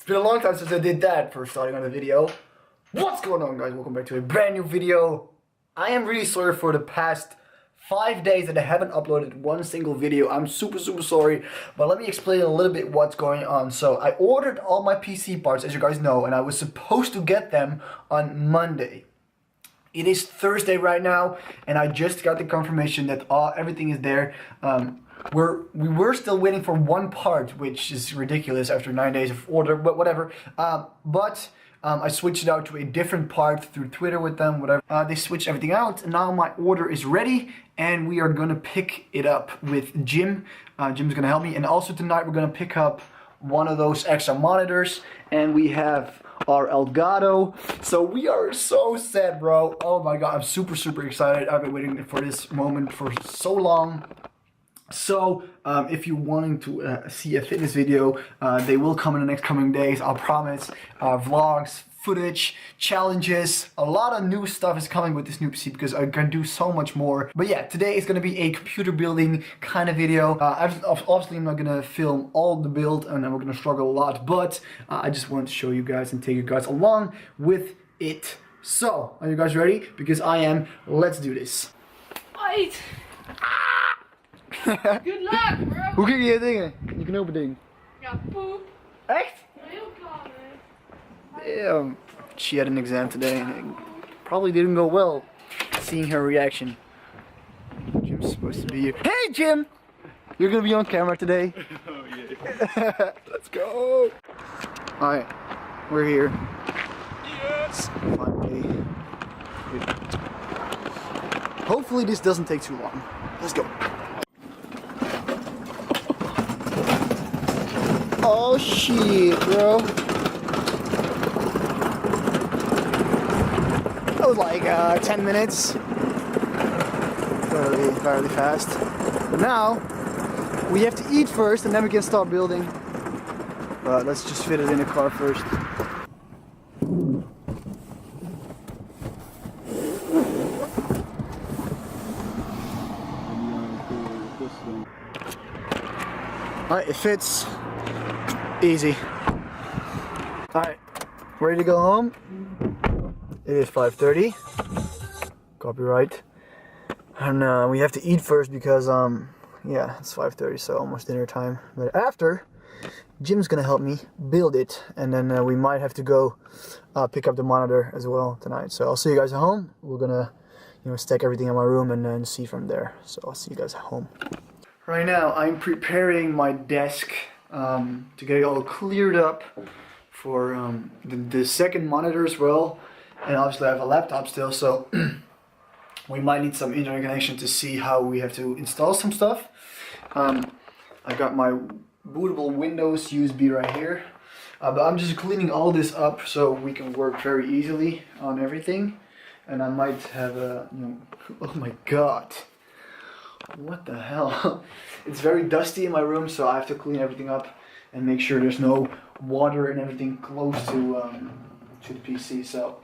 It's been a long time since I did that for starting on a video. What's going on, guys? Welcome back to a brand new video. I am really sorry for the past 5 days that I haven't uploaded one single video. I'm super sorry, but let me explain a little bit what's going on. So I ordered all my PC parts, as you guys know, and I was supposed to get them on Monday. It is Thursday right now, and I just got the confirmation that everything is there. We were still waiting for one part, which is ridiculous after 9 days of order, but whatever. I switched it out to a different part through Twitter with them, whatever. They switched everything out, and now my order is ready, and we are gonna pick it up with Jim. Jim's gonna help me, and also tonight we're gonna pick up one of those extra monitors, and we have our Elgato. So we are so sad, bro. Oh my god, I'm super excited. I've been waiting for this moment for so long. So, if you're wanting to see a fitness video, they will come in the next coming days, I'll promise. Vlogs, footage, challenges, a lot of new stuff is coming with this new PC because I can do so much more. But yeah, today is going to be a computer building kind of video. Obviously, I'm not going to film all the build and we're going to struggle a lot, but I just wanted to show you guys and take you guys along with it. So, are you guys ready? Because I am. Let's do this. Wait! Good luck, bro! Hoe ging je dingen? Je knopending? Ja, poep. Echt? Heel klaar, Damn. She had an exam today and it probably didn't go well, seeing her reaction. Jim's supposed to be here. Hey Jim! You're gonna be on camera today. Oh yeah. Let's go! Alright, we're here. Yes! Finally. Hopefully this doesn't take too long. Let's go. Oh shit, bro. That was like 10 minutes. Fairly fast. But now, we have to eat first and then we can start building. But let's just fit it in the car first. Alright, it fits. Easy. Alright, ready to go home? It is 5:30. Copyright. And we have to eat first because, yeah, it's 5:30, so almost dinner time. But after, Jim's gonna help me build it. And then we might have to go pick up the monitor as well tonight. So I'll see you guys at home. We're gonna, stack everything in my room and then see from there. So I'll see you guys at home. Right now, I'm preparing my desk to get it all cleared up for the second monitor as well. And obviously I have a laptop still, so we might need some internet connection to see how we have to install some stuff. I got my bootable Windows USB right here. But I'm just cleaning all this up so we can work very easily on everything. And I might have a, oh my god. What the hell? It's very dusty in my room, so I have to clean everything up and make sure there's no water and everything close to the PC. So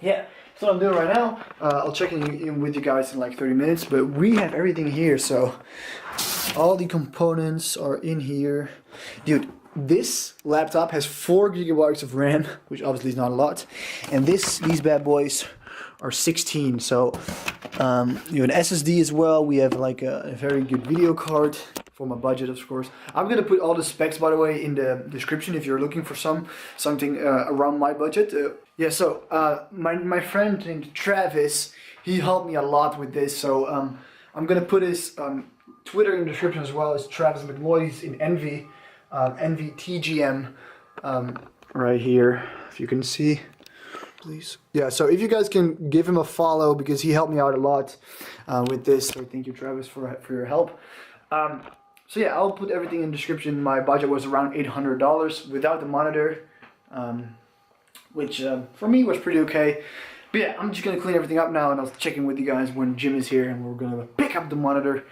yeah, that's what I'm doing right now. I'll check in with you guys in like 30 minutes, but we have everything here, so all the components are in here. Dude, this laptop has 4 GB of RAM, which obviously is not a lot, and these bad boys are 16, so you have an SSD as well. We have like a very good video card for my budget, of course. I'm gonna put all the specs, by the way, in the description if you're looking for something around my budget. Yeah, so my friend named Travis, he helped me a lot with this, so I'm gonna put his Twitter in the description as well. It's Travis McLeod. He's in Envy, EnvyTGM, right here, if you can see. Please. Yeah, so if you guys can give him a follow because he helped me out a lot with this. So thank you, Travis, for your help. So yeah, I'll put everything in the description. My budget was around $800 without the monitor, which for me was pretty okay. But yeah, I'm just gonna clean everything up now and I'll check in with you guys when Jim is here and we're gonna pick up the monitor.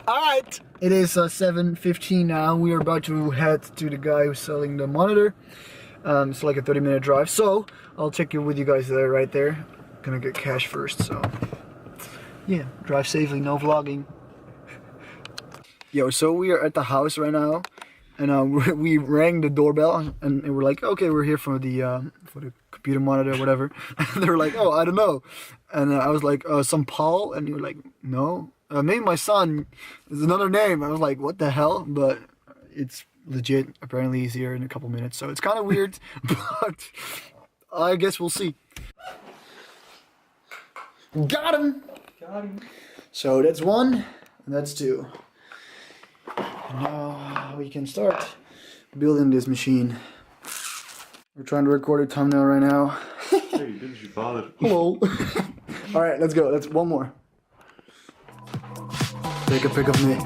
Alright, it is 7:15 now. We are about to head to the guy who's selling the monitor. It's like a 30-minute drive, so I'll check in with you guys there, right there. Gonna get cash first, so yeah, drive safely, no vlogging. Yo, so we are at the house right now, and we rang the doorbell, and we're like, okay, we're here for the computer monitor or whatever. And they were like, oh, I don't know. And I was like, some Paul, and you were like, no, maybe my son is another name. I was like, what the hell? But it's legit. Apparently, he's here in a couple minutes, so it's kind of weird, but I guess we'll see. Got him. So that's one, and that's two. And now we can start building this machine. We're trying to record a thumbnail right now. Hey, didn't you bother? Hello. All right, let's go. Let's one more. Take a pic of me.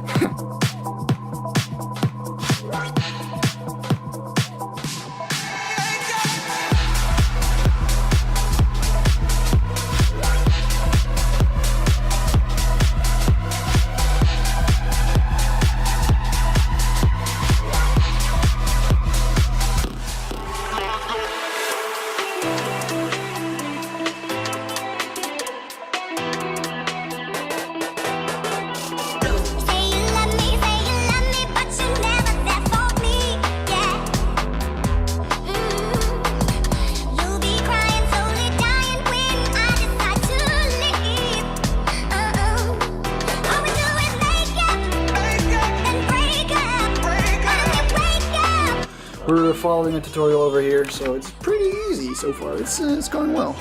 We're following a tutorial over here, so it's pretty easy so far. It's going well.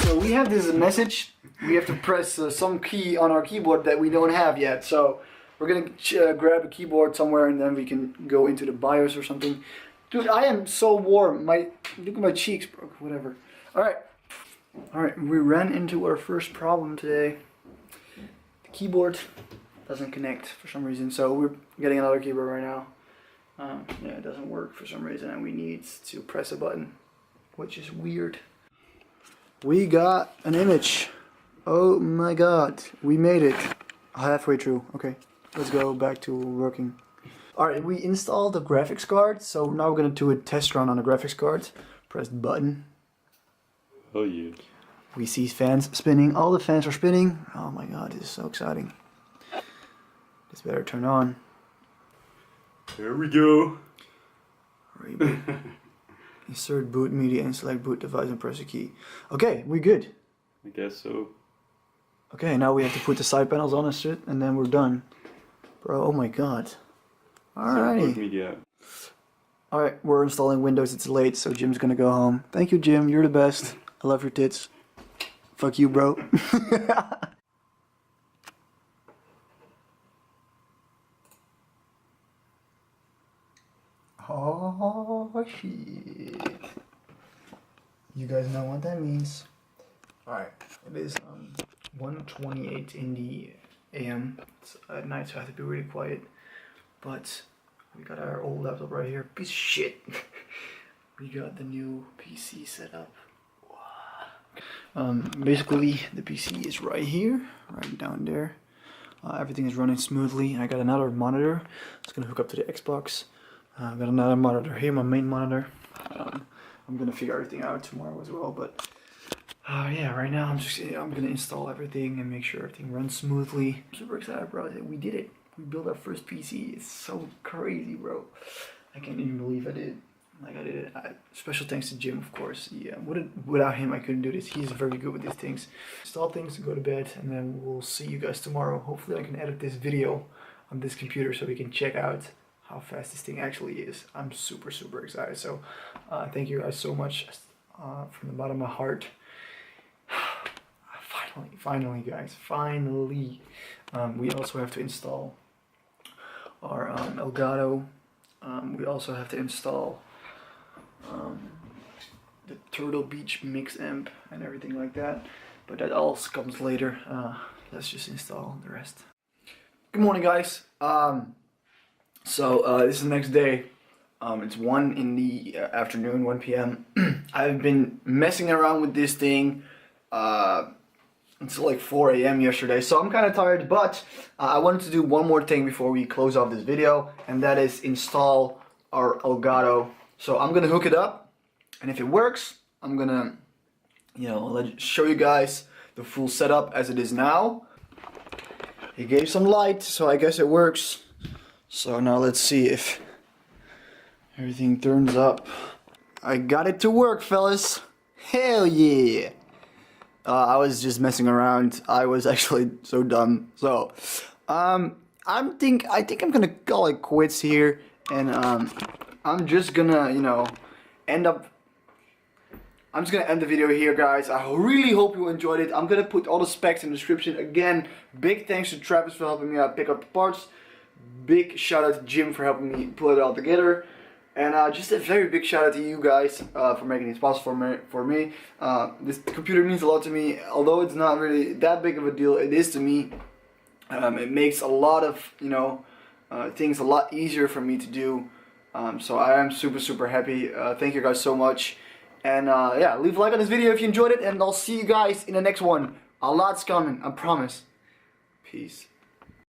So we have this message. We have to press some key on our keyboard that we don't have yet. So we're gonna grab a keyboard somewhere and then we can go into the BIOS or something. Dude, I am so warm. Look at my cheeks, bro. Whatever. All right. We ran into our first problem today. The keyboard doesn't connect for some reason. So we're getting another keyboard right now. Yeah, it doesn't work for some reason, and we need to press a button, which is weird. We got an image. Oh my god, we made it. Halfway through. Okay, let's go back to working. Alright, we installed the graphics card, so now we're gonna do a test run on the graphics card. Press the button. Oh yeah. We see fans spinning. All the fans are spinning. Oh my god, this is so exciting. This better turn on. There we go. Reboot. Insert boot media and select boot device and press the key. Okay, we good. I guess so. Okay, now we have to put the side panels on and shit, and then we're done. Bro, oh my god. Alrighty. Media. Alright, we're installing Windows, it's late, so Jim's gonna go home. Thank you, Jim, you're the best. I love your tits. Fuck you, bro. Oh, shit. You guys know what that means. Alright, it is 1:28 in the AM. It's at night, so I have to be really quiet. But we got our old laptop right here. Piece of shit. We got the new PC set up. Basically, the PC is right here, right down there. Everything is running smoothly. I got another monitor. It's gonna hook up to the Xbox. I've got another monitor here, my main monitor. I'm gonna figure everything out tomorrow as well, but yeah, right now I'm gonna install everything and make sure everything runs smoothly. I'm super excited, bro. We did it. We built our first PC. It's so crazy, bro. I can't even believe I did it. Like I did it. Special thanks to Jim, of course. Yeah, without him I couldn't do this. He's very good with these things. Install things, go to bed, and then we'll see you guys tomorrow. Hopefully I can edit this video on this computer so we can check out how fast this thing actually is. I'm super excited. So thank you guys so much from the bottom of my heart. Finally guys, finally. We also have to install our Elgato. We also have to install the Turtle Beach mix amp and everything like that, but that all comes later. Let's just install the rest. Good morning guys. So this is the next day. It's 1 in the afternoon, 1 p.m. I've been messing around with this thing until like 4 a.m. yesterday, so I'm kind of tired, but I wanted to do one more thing before we close off this video, and that is install our Elgato. So I'm gonna hook it up, and if it works, I'm gonna, you know, show you guys the full setup as it is now. He gave some light, so I guess it works. So now let's see if everything turns up. I got it to work, fellas. Hell yeah! I was just messing around. I was actually so dumb. So, I think I'm gonna call it quits here, and I'm just gonna, you know, I'm just gonna end the video here, guys. I really hope you enjoyed it. I'm gonna put all the specs in the description. Again, big thanks to Travis for helping me out pick up the parts. Big shout out to Jim for helping me pull it all together. And just a very big shout out to you guys for making this possible for me. This computer means a lot to me. Although it's not really that big of a deal, it is to me. It makes a lot of, you know, things a lot easier for me to do. So I am super happy. Thank you guys so much. And yeah, leave a like on this video if you enjoyed it, and I'll see you guys in the next one. A lot's coming, I promise. Peace.